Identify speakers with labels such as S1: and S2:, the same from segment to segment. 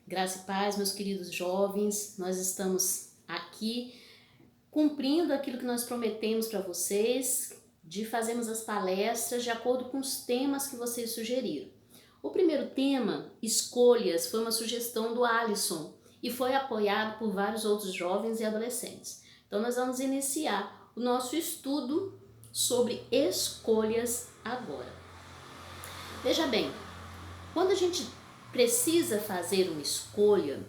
S1: Graça e paz, meus queridos jovens, nós estamos aqui cumprindo aquilo que nós prometemos para vocês, de fazermos as palestras de acordo com os temas que vocês sugeriram. O primeiro tema, escolhas, foi uma sugestão do Alisson e foi apoiado por vários outros jovens e adolescentes. Então nós vamos iniciar o nosso estudo sobre escolhas agora. Veja bem, quando a gente precisa fazer uma escolha,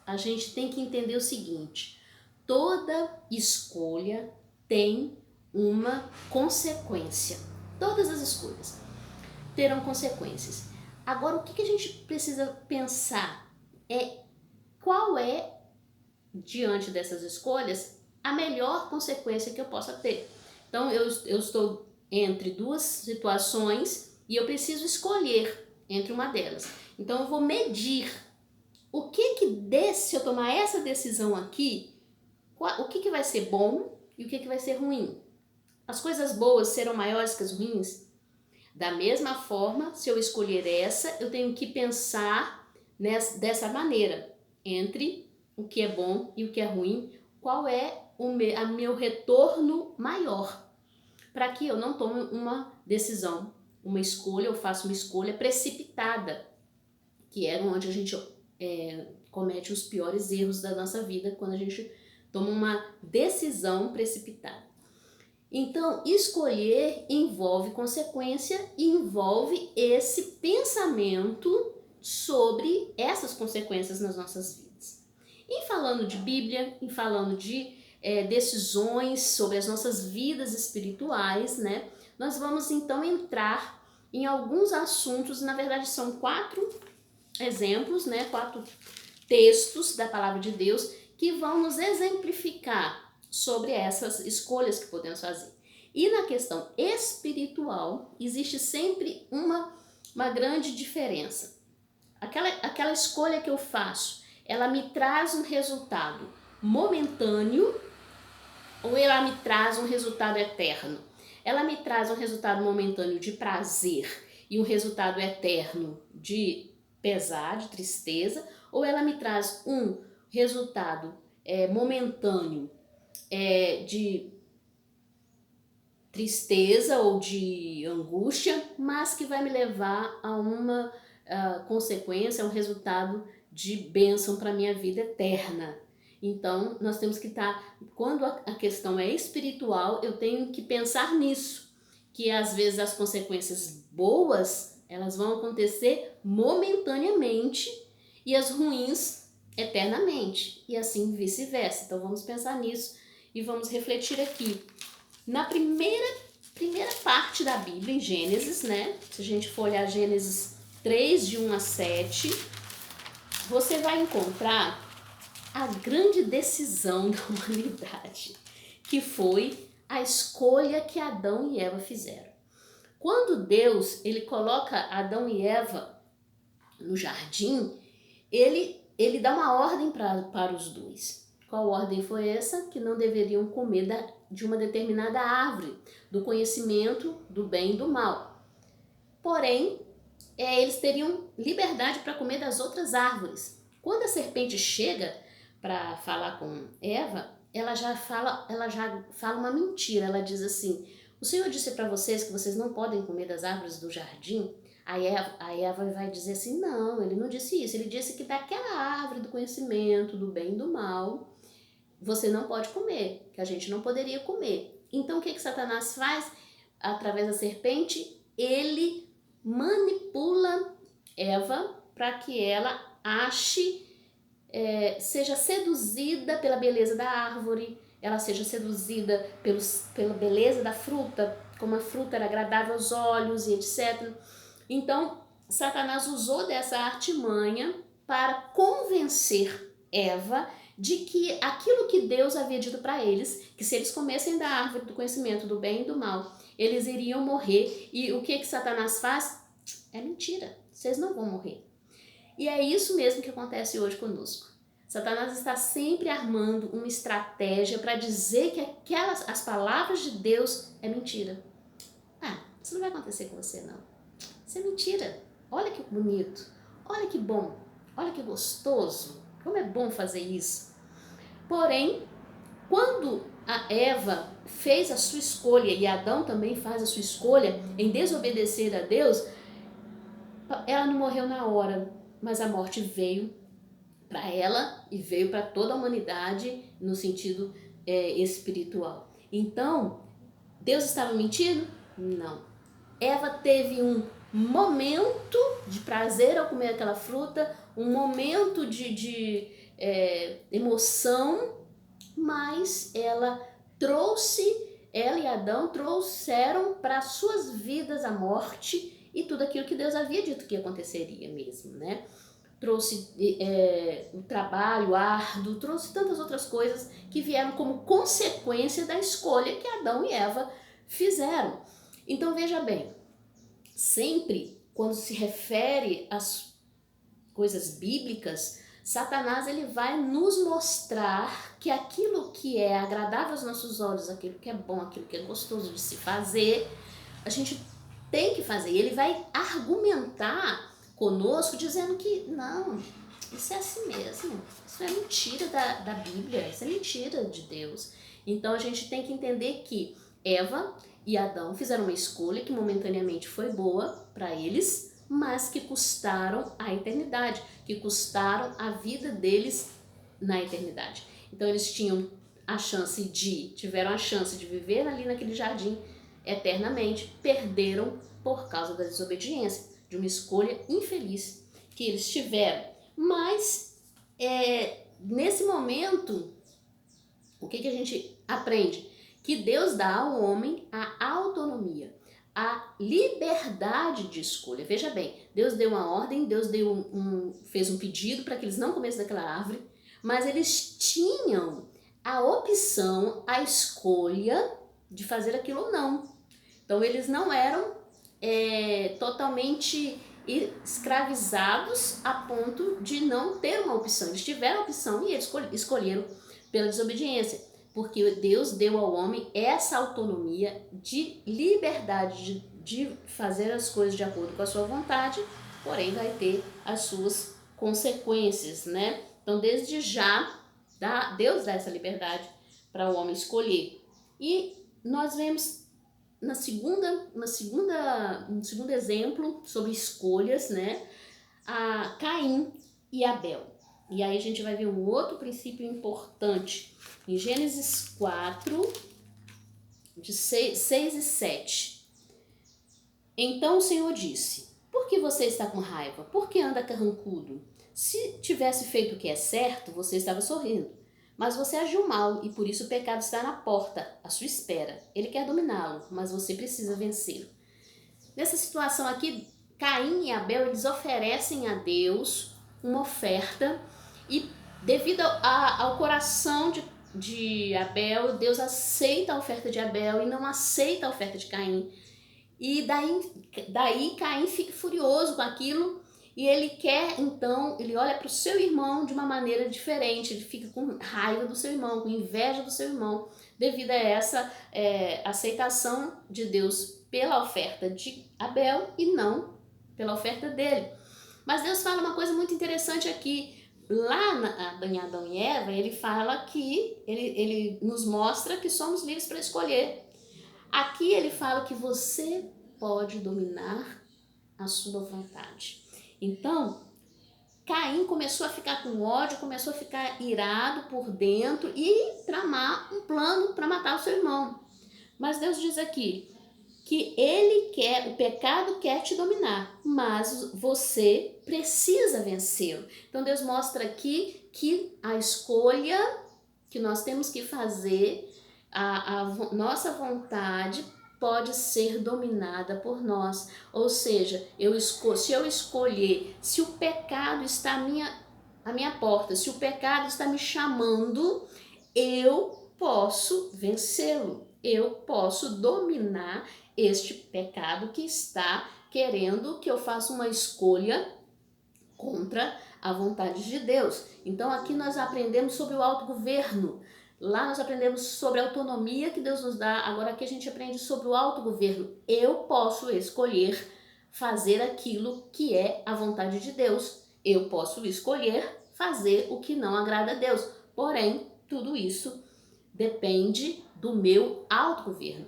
S1: a gente tem que entender o seguinte: toda escolha tem uma consequência. Todas as escolhas terão consequências. Agora, o que a gente precisa pensar é qual é, diante dessas escolhas, a melhor consequência que eu possa ter. Então, eu estou entre duas situações e eu preciso escolher entre uma delas. Então eu vou medir o que se eu tomar essa decisão aqui, o que vai ser bom e o que vai ser ruim. As coisas boas serão maiores que as ruins? Da mesma forma, se eu escolher essa, eu tenho que pensar dessa maneira, entre o que é bom e o que é ruim, qual é o meu retorno maior, para que eu não tome uma decisão, uma escolha, eu faço uma escolha precipitada, que é onde a gente comete os piores erros da nossa vida, quando a gente toma uma decisão precipitada. Então, escolher envolve consequência e envolve esse pensamento sobre essas consequências nas nossas vidas. E falando de Bíblia, e falando de decisões sobre as nossas vidas espirituais, né, nós vamos então entrar em alguns assuntos, na verdade são 4 exemplos, 4 textos da palavra de Deus que vão nos exemplificar sobre essas escolhas que podemos fazer. E na questão espiritual, existe sempre uma grande diferença. Aquela escolha que eu faço, ela me traz um resultado momentâneo ou ela me traz um resultado eterno? Ela me traz um resultado momentâneo de prazer e um resultado eterno de pesar, de tristeza, ou ela me traz um resultado momentâneo de tristeza ou de angústia, mas que vai me levar a uma consequência, a um resultado de bênção para a minha vida eterna. Então, nós temos que estar, quando a questão é espiritual, eu tenho que pensar nisso, que às vezes as consequências boas, elas vão acontecer momentaneamente e as ruins eternamente, e assim vice-versa. Então vamos pensar nisso e vamos refletir aqui. Na primeira parte da Bíblia, em Gênesis, né? Se a gente for olhar Gênesis 3, de 1 a 7, você vai encontrar a grande decisão da humanidade, que foi a escolha que Adão e Eva fizeram. Quando Deus ele coloca Adão e Eva no jardim, ele dá uma ordem para os dois. Qual ordem foi essa? Que não deveriam comer de uma determinada árvore, do conhecimento do bem e do mal. Porém, eles teriam liberdade para comer das outras árvores. Quando a serpente chega para falar com Eva, ela já fala uma mentira. Ela diz assim: o Senhor disse para vocês que vocês não podem comer das árvores do jardim? A Eva vai dizer assim: não, ele não disse isso. Ele disse que daquela árvore do conhecimento do bem e do mal, você não pode comer, que a gente não poderia comer. Então o que Satanás faz? Através da serpente, ele manipula Eva para que ela seja seduzida pela beleza da árvore, ela seja seduzida pela beleza da fruta, como a fruta era agradável aos olhos e etc. Então, Satanás usou dessa artimanha para convencer Eva de que aquilo que Deus havia dito para eles, que se eles comessem da árvore do conhecimento do bem e do mal, eles iriam morrer. E o que Satanás faz? É mentira, vocês não vão morrer. E é isso mesmo que acontece hoje conosco. Satanás está sempre armando uma estratégia para dizer que as palavras de Deus é mentira. Isso não vai acontecer com você não. Isso é mentira. Olha que bonito, olha que bom. Olha que gostoso, como é bom fazer isso. Porém, quando a Eva fez a sua escolha e Adão também faz a sua escolha em desobedecer a Deus, ela não morreu na hora, mas a morte veio para ela e veio para toda a humanidade no sentido espiritual. Então, Deus estava mentindo? Não. Eva teve um momento de prazer ao comer aquela fruta, um momento de emoção, mas ela e Adão trouxeram para suas vidas a morte e tudo aquilo que Deus havia dito que aconteceria mesmo, né? Trouxe o trabalho árduo, trouxe tantas outras coisas que vieram como consequência da escolha que Adão e Eva fizeram. Então veja bem, sempre quando se refere às coisas bíblicas, Satanás ele vai nos mostrar que aquilo que é agradável aos nossos olhos, aquilo que é bom, aquilo que é gostoso de se fazer, a gente tem que fazer. E ele vai argumentar conosco dizendo que não, isso é assim mesmo, isso é mentira da Bíblia, isso é mentira de Deus. Então a gente tem que entender que Eva e Adão fizeram uma escolha que momentaneamente foi boa para eles, mas que custaram a eternidade, que custaram a vida deles na eternidade. Então eles tiveram a chance de viver ali naquele jardim eternamente, perderam por causa da desobediência, de uma escolha infeliz que eles tiveram. Mas nesse momento, o que a gente aprende? Que Deus dá ao homem a autonomia, a liberdade de escolha. Veja bem, Deus deu uma ordem, Deus fez um pedido para que eles não comessem daquela árvore, mas eles tinham a opção, a escolha de fazer aquilo ou não. Então eles não eram totalmente escravizados a ponto de não ter uma opção. Eles tiveram a opção e eles escolheram pela desobediência, porque Deus deu ao homem essa autonomia de liberdade de fazer as coisas de acordo com a sua vontade, porém vai ter as suas consequências, né? Então desde já Deus dá essa liberdade para o homem escolher. E nós vemos no segundo exemplo sobre escolhas, né? A Caim e Abel. E aí a gente vai ver um outro princípio importante. Em Gênesis 4, de 6 e 7. Então o Senhor disse: por que você está com raiva? Por que anda carrancudo? Se tivesse feito o que é certo, você estava sorrindo. Mas você agiu mal e por isso o pecado está na porta, à sua espera. Ele quer dominá-lo, mas você precisa vencê-lo. Nessa situação aqui, Caim e Abel, eles oferecem a Deus uma oferta e devido ao coração de Abel, Deus aceita a oferta de Abel e não aceita a oferta de Caim. E daí Caim fica furioso com aquilo e ele quer, então, ele olha para o seu irmão de uma maneira diferente, ele fica com raiva do seu irmão, com inveja do seu irmão, devido a essa aceitação de Deus pela oferta de Abel e não pela oferta dele. Mas Deus fala uma coisa muito interessante aqui. Lá em Adão e Eva, ele fala que, ele nos mostra que somos livres para escolher. Aqui ele fala que você pode dominar a sua vontade. Então, Caim começou a ficar com ódio, começou a ficar irado por dentro e tramar um plano para matar o seu irmão. Mas Deus diz aqui que o pecado quer te dominar, mas você precisa vencê-lo. Então Deus mostra aqui que a escolha que nós temos que fazer, a nossa vontade pode ser dominada por nós. Ou seja, se eu escolher, se o pecado está à minha porta, se o pecado está me chamando, eu posso vencê-lo. Eu posso dominar este pecado que está querendo que eu faça uma escolha contra a vontade de Deus. Então aqui nós aprendemos sobre o autogoverno. Lá nós aprendemos sobre a autonomia que Deus nos dá. Agora aqui a gente aprende sobre o autogoverno. Eu posso escolher fazer aquilo que é a vontade de Deus. eu posso escolher fazer o que não agrada a Deus. Porém, tudo isso depende do meu autogoverno.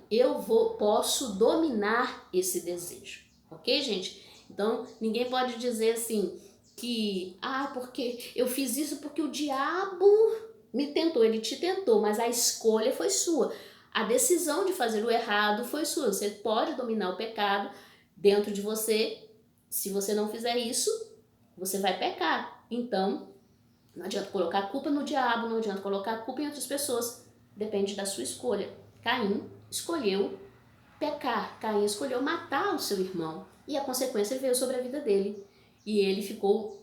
S1: Posso dominar esse desejo, ok, gente? Então, ninguém pode dizer assim que, porque eu fiz isso porque o diabo me tentou. Ele te tentou, mas a escolha foi sua. A decisão de fazer o errado foi sua. Você pode dominar o pecado dentro de você. Se você não fizer isso, você vai pecar. Então, não adianta colocar a culpa no diabo, não adianta colocar a culpa em outras pessoas. Depende da sua escolha. Caim escolheu pecar. Caim escolheu matar o seu irmão. E a consequência veio sobre a vida dele. E ele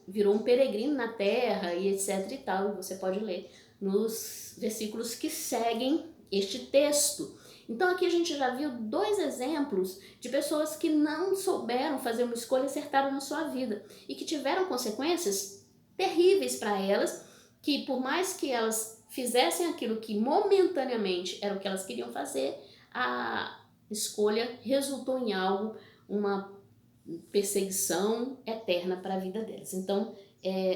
S1: virou um peregrino na terra e etc e tal. Você pode ler nos versículos que seguem este texto. Então aqui a gente já viu 2 exemplos de pessoas que não souberam fazer uma escolha acertada na sua vida e que tiveram consequências terríveis para elas, que por mais que elas fizessem aquilo que momentaneamente era o que elas queriam fazer, a escolha resultou em algo, uma perseguição eterna para a vida delas. Então,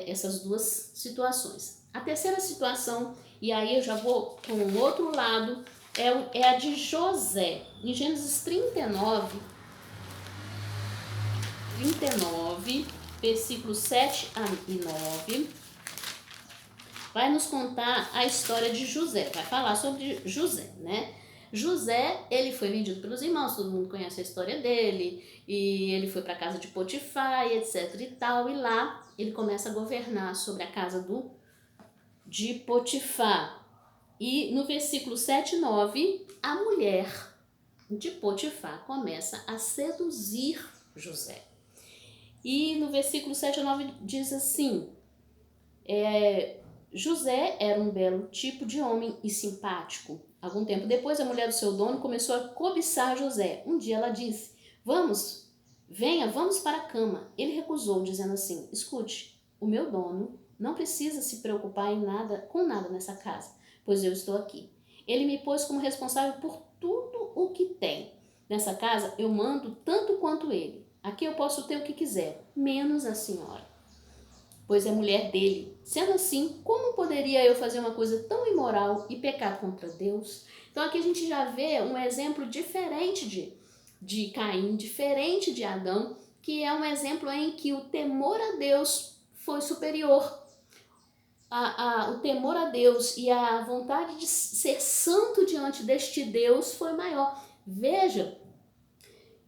S1: essas 2 situações. A terceira situação, e aí eu já vou para um outro lado, é a de José. Em Gênesis 39, versículos 7 e 9, vai nos contar a história de José, vai falar sobre José, né? José, ele foi vendido pelos irmãos, todo mundo conhece a história dele, e ele foi para a casa de Potifar, e etc e tal, e lá ele começa a governar sobre a casa de Potifar. E no versículo 7 e 9, a mulher de Potifar começa a seduzir José. E no versículo 7 a 9 diz assim, José era um belo tipo de homem e simpático. Algum tempo depois, a mulher do seu dono começou a cobiçar José. Um dia ela disse, vamos para a cama. Ele recusou, dizendo assim, escute, o meu dono não precisa se preocupar com nada nessa casa, pois eu estou aqui. Ele me pôs como responsável por tudo o que tem. Nessa casa eu mando tanto quanto ele. Aqui eu posso ter o que quiser, menos a senhora, pois é mulher dele. Sendo assim, como poderia eu fazer uma coisa tão imoral e pecar contra Deus? Então aqui a gente já vê um exemplo diferente de Caim, diferente de Adão, que é um exemplo em que o temor a Deus foi superior. O temor a Deus e a vontade de ser santo diante deste Deus foi maior. Veja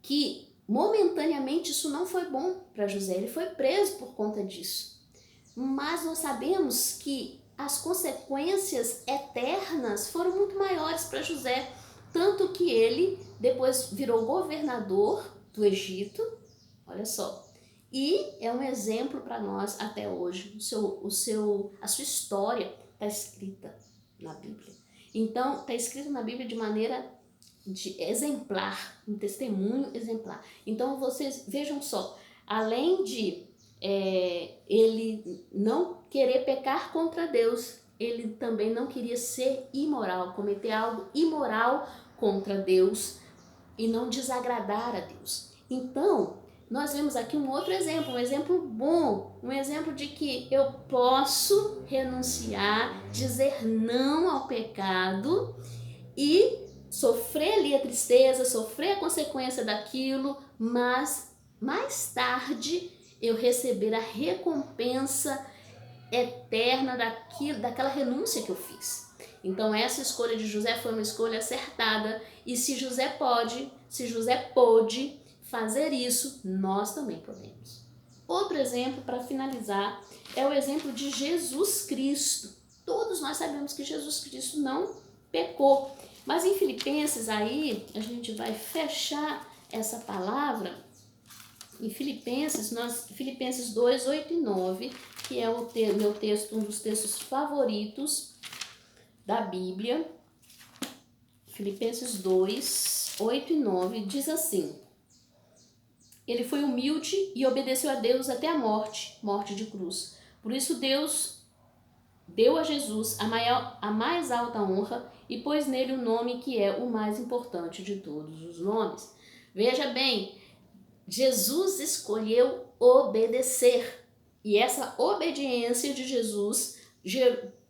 S1: que momentaneamente isso não foi bom para José, ele foi preso por conta disso. Mas nós sabemos que as consequências eternas foram muito maiores para José, tanto que ele depois virou governador do Egito, olha só, e é um exemplo para nós até hoje. A sua história está escrita na Bíblia. Então, está escrita na Bíblia de maneira exemplar, um testemunho exemplar. Então, vocês vejam só, além de ele não querer pecar contra Deus, ele também não queria ser imoral, cometer algo imoral contra Deus e não desagradar a Deus. Então, nós vemos aqui um outro exemplo, um exemplo bom, um exemplo de que eu posso renunciar, dizer não ao pecado e sofrer ali a tristeza, sofrer a consequência daquilo, mas mais tarde eu receber a recompensa eterna daquela renúncia que eu fiz. Então essa escolha de José foi uma escolha acertada, e se José pôde fazer isso, nós também podemos. Outro exemplo para finalizar é o exemplo de Jesus Cristo. Todos nós sabemos que Jesus Cristo não pecou, mas em Filipenses aí a gente vai fechar essa palavra. Em Filipenses 2, 8 e 9, que é meu texto, um dos textos favoritos da Bíblia. Filipenses 2, 8 e 9 diz assim: ele foi humilde e obedeceu a Deus até a morte de cruz. Por isso Deus deu a Jesus a mais alta honra e pôs nele o nome que é o mais importante de todos os nomes. Veja bem, Jesus escolheu obedecer. E essa obediência de Jesus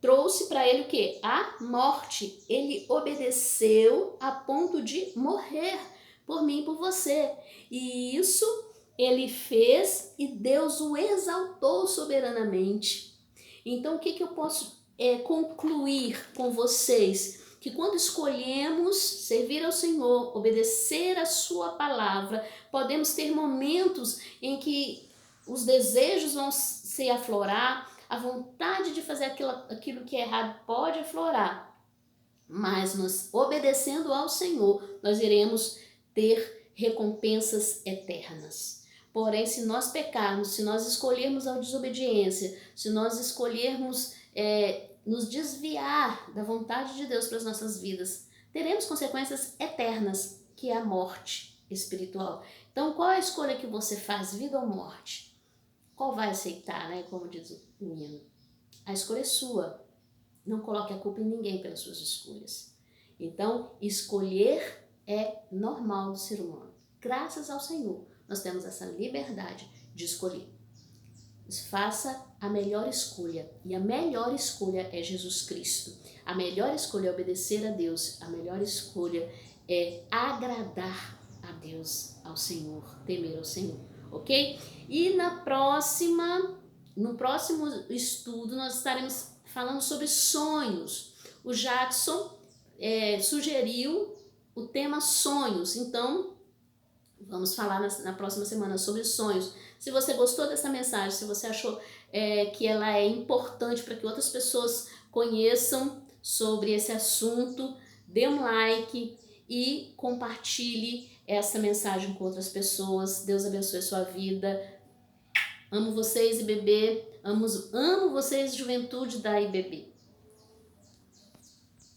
S1: trouxe para ele o quê? A morte. Ele obedeceu a ponto de morrer por mim e por você. E isso ele fez e Deus o exaltou soberanamente. Então, o que eu posso concluir com vocês? Que quando escolhemos servir ao Senhor, obedecer a sua palavra, podemos ter momentos em que os desejos vão se aflorar, a vontade de fazer aquilo que é errado pode aflorar, mas nós obedecendo ao Senhor, nós iremos ter recompensas eternas. Porém, se nós pecarmos, se nós escolhermos a desobediência, se nós escolhermos nos desviar da vontade de Deus para as nossas vidas, teremos consequências eternas, que é a morte espiritual. Então, qual é a escolha que você faz, vida ou morte? Qual vai aceitar, né? Como diz o hino. A escolha é sua. Não coloque a culpa em ninguém pelas suas escolhas. Então, escolher é normal do ser humano. Graças ao Senhor, nós temos essa liberdade de escolher. Faça a melhor escolha. E a melhor escolha é Jesus Cristo. A melhor escolha é obedecer a Deus. A melhor escolha é agradar a Deus, ao Senhor, temer ao Senhor. Ok? E no próximo estudo, nós estaremos falando sobre sonhos. O Jackson sugeriu o tema sonhos. Então, vamos falar na próxima semana sobre sonhos. Se você gostou dessa mensagem, se você achou que ela é importante para que outras pessoas conheçam sobre esse assunto, dê um like e compartilhe essa mensagem com outras pessoas. Deus abençoe a sua vida. Amo vocês, IBB. Amo vocês, juventude da IBB.